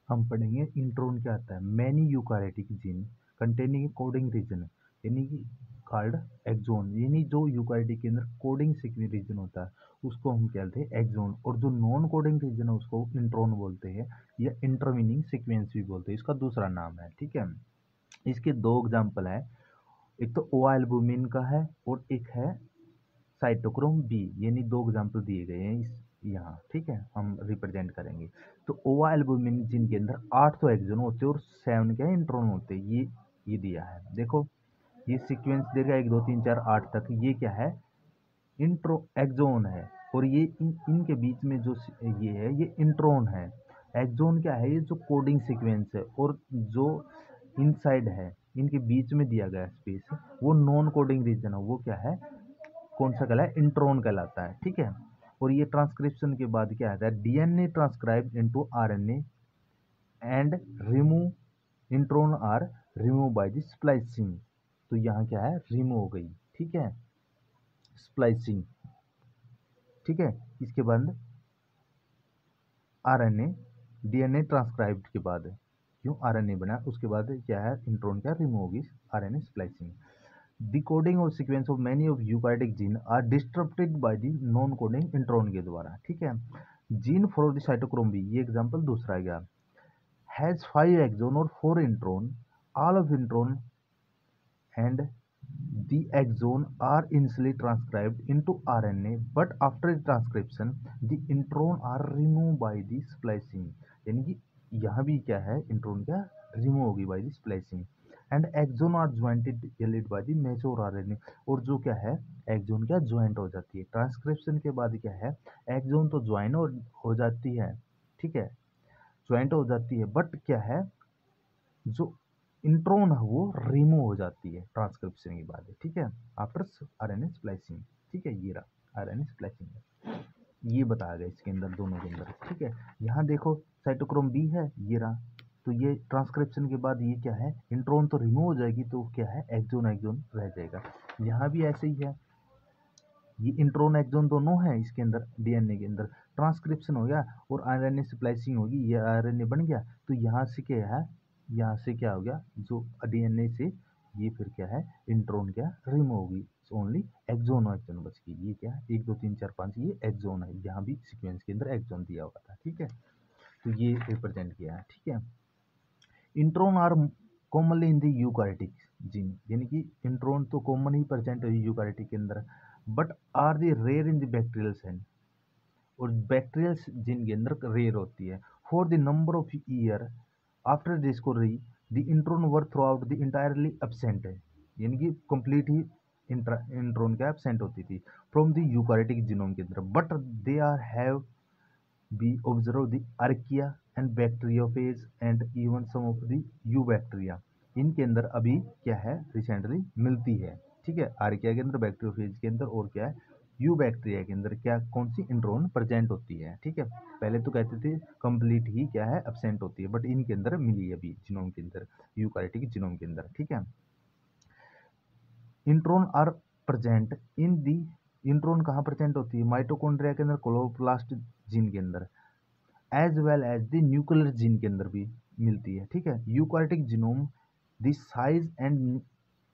हम पढ़ेंगे इंट्रोन क्या आता है। Many eukaryotic gene containing coding region यानी कि कॉल्ड एक्सोन, यानी जो यूकारियोटिक के अंदर कोडिंग सीक्वेंस रीजन होता है उसको हम कहते हैं एक्सोन, और जो नॉन कोडिंग रीजन है उसको इंट्रोन बोलते हैं या इंटरमीनिंग सीक्वेंस भी बोलते हैं, इसका दूसरा नाम है। ठीक है, इसके दो एग्जाम्पल है, एक तो ओ एल्बुमिन का है और एक है साइटोक्रोम बी, यानी दो एग्जाम्पल दिए गए हैं इस यहाँ। ठीक है, हम रिप्रेजेंट करेंगे। तो ओवा एल्बुमिन जिनके अंदर 8 तो एक्सोन होते हैं और 7 क्या इंट्रोन होते हैं, ये दिया है। देखो ये सीक्वेंस देगा 1 2 3 4 8 तक, ये क्या है इंट्रो एक्सोन है, और ये इनके बीच में जो ये है ये इंट्रोन है। एक्सोन क्या है, ये जो कोडिंग सीक्वेंस है, और जो इनसाइड है इनके बीच में दिया गया स्पेस वो नॉन कोडिंग रीजन है, वो क्या है कौन सा कहलाता है इंट्रोन कहलाता है। ठीक है, और ये ट्रांसक्रिप्शन के बाद क्या आता है DNA transcribe into RNA and remove intron are remove by the splicing. तो यहाँ क्या है रिमूव हो गई। ठीक है, स्प्लाइसिंग। ठीक है, इसके बाद आरएनए डीएनए ट्रांसक्राइब्ड के बाद क्यों आरएनए बना, उसके बाद क्या है इंट्रोन क्या रिमूव होगी आरएनए स्प्लाइसिंग। डिकोडिंग और sequence of many of eukaryotic gene are disturbed by the non coding intron के द्वारा। ठीक है, gene for the cytochrome B, ये एग्जांपल दूसरा गया, हैज 5 एक्सोन और 4 intron, all of intron and the exon are initially transcribed into RNA, but after transcription the intron are removed by the splicing। यानी कि यहाँ भी क्या है इंट्रोन क्या रिमूव होगी by the splicing, and exon are jointed allied by the major RNA, और जो क्या है एक्सोन क्या ज्वाइंट हो जाती है। ट्रांसक्रिप्शन के बाद क्या है एक्सोन तो ज्वाइन हो जाती है। ठीक है, ज्वाइंट हो जाती है, बट क्या है जो इंट्रोन है वो रिमूव हो जाती है ट्रांसक्रिप्शन के बाद। ठीक है, आफ्टर आरएनए स्प्लाइसिंग। ठीक है, ये रहा आरएनए स्प्लाइसिंग, ये बताया गया इसके अंदर दोनों के अंदर। ठीक है, यहाँ देखो साइटोक्रोम बी है ये रहा, तो ये ट्रांसक्रिप्शन के बाद ये क्या है इंट्रोन तो रिमूव हो जाएगी, तो क्या है एक्सोन एक्सोन रह जाएगा। यहाँ भी ऐसे ही है, ये इंट्रोन एक्सोन दोनों है इसके अंदर डीएनए के अंदर, ट्रांसक्रिप्शन हो गया और आरएनए स्प्लाइसिंग होगी, ये आरएनए बन गया, तो यहाँ से क्या है यहाँ से क्या हो गया जो डीएनए से ये फिर क्या है इंट्रोन क्या रिमूव होगी, ओनली एक्सोन एक्सोन बच गई। ये क्या है 1 2 3 4 5 ये एक्सोन है, यहाँ भी सीक्वेंस के अंदर एक्सोन दिया हुआ था। ठीक है, तो ये रिप्रेजेंट किया है। ठीक है, intron are commonly in the eukaryotic gene, यानी कि इंट्रोन तो कॉमन ही प्रेजेंट है यूकारियोटिक के अंदर, but are the rare in the bacterial cell, और बैक्टीरियल जीन के अंदर रेयर होती है। For the number of year after discovery the intron were throughout the entirely absent है, यानी कि कंप्लीट ही इंट्रोन क्या एब्सेंट होती थी फ्रॉम द यूकारियोटिक जीनोम के अंदर, but they are have be observe the archaea and bacteriophage and even some of the eubacteria, इनके अंदर अभी क्या है रिसेंटली मिलती है। ठीक है, आर्किया के अंदर बैक्टीरियोफेज के अंदर और क्या है यू बैक्टीरिया के अंदर क्या कौन सी इंट्रोन प्रेजेंट होती है। ठीक है, पहले तो कहते थे कंप्लीट ही क्या है एब्सेंट होती है, बट इनके अंदर मिली है अभी जीनोम के अंदर यूकारियोटिक जीनोम के अंदर। ठीक है, intron are present in the, intron कहाँ प्रेजेंट होती है माइटोकॉन्ड्रिया के अंदर क्लोरोप्लास्ट जीन के अंदर, as well as the nuclear gene के अंदर भी मिलती है। ठीक है, eukaryotic genome the size and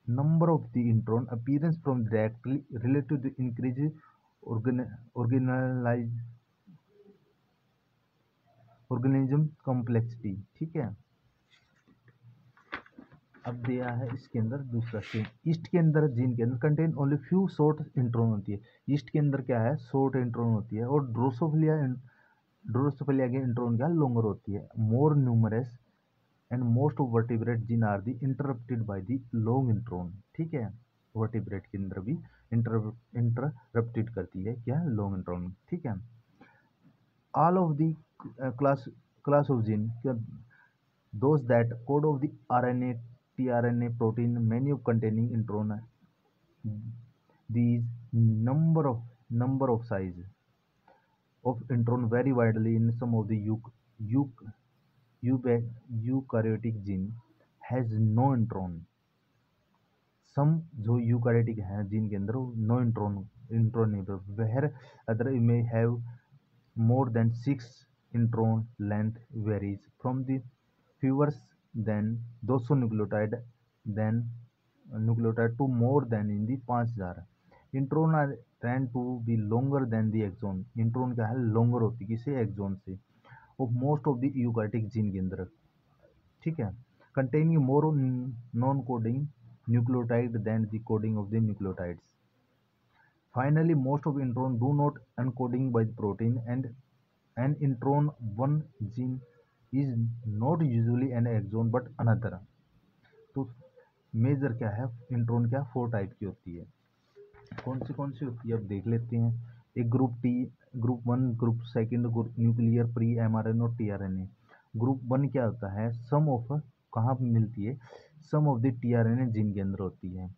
number of the intron appearance from directly related to increase organise organism complexity. ठीक है, अब दिया है इसके अंदर दूसरा सीन, ईस्ट के अंदर जीन के अंदर contain only few short intron होती है। ईस्ट के अंदर क्या है शॉर्ट इंट्रोन होती है, और ड्रोसोफिलिया के इंट्रोन क्या लॉन्गर होती है। More numerous and most of vertebrate gene are the interrupted by the long intron. ठीक है, वर्टिब्रेट के अंदर भी इंटरप्टेड करती है क्या लॉन्ग इंट्रोन। ठीक है, all of the class of gene those that code of the RNA, tRNA protein, many of containing intron, these number of size of intron vary widely in some of the eukaryotic gene has no intron, some जो eukaryotic है gene के अंदर no intron intron नहीं, where other may have more than 6 intron length varies from the fewest than 200 nucleotide to more than in the 5000. Intron are tend to be longer than the exon. Intron क्या है, longer होती है किसे, exon से, of most of the eukaryotic gene के अंदर, ठीक है, containing more non-coding nucleotide than the coding of the nucleotides. Finally, most of intron do not encoding by the protein, and an intron 1 gene is not usually an exon but another. तो major क्या है, intron क्या 4 type की होती है, कौन सी होती है अब देख लेते हैं। एक group T, group 1, group second, group nuclear, pre mRNA और टीआरएनए। ग्रुप 1 क्या होता है, सम ऑफ, कहाँ पे मिलती है, some of the tRNA gene के अंदर होती है।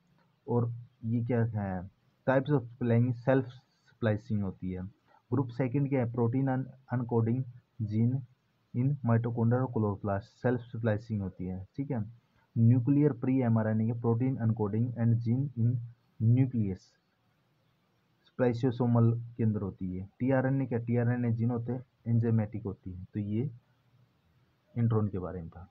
और ये क्या है, types of splicing, self splicing होती है। ग्रुप सेकंड क्या है, protein encoding gene in mitochondria और क्लोरोप्लास्ट, सेल्फ स्प्लाइसिंग होती है, ठीक है। न्यूक्लियर प्री एमआरएनए के protein encoding and gene in nucleus spliceosomal के अंदर होती है। टीआरएनए क्या, टीआरएनए जीन होते हैं एंजाइमेटिक होती है। तो ये इंट्रॉन के बारे में था।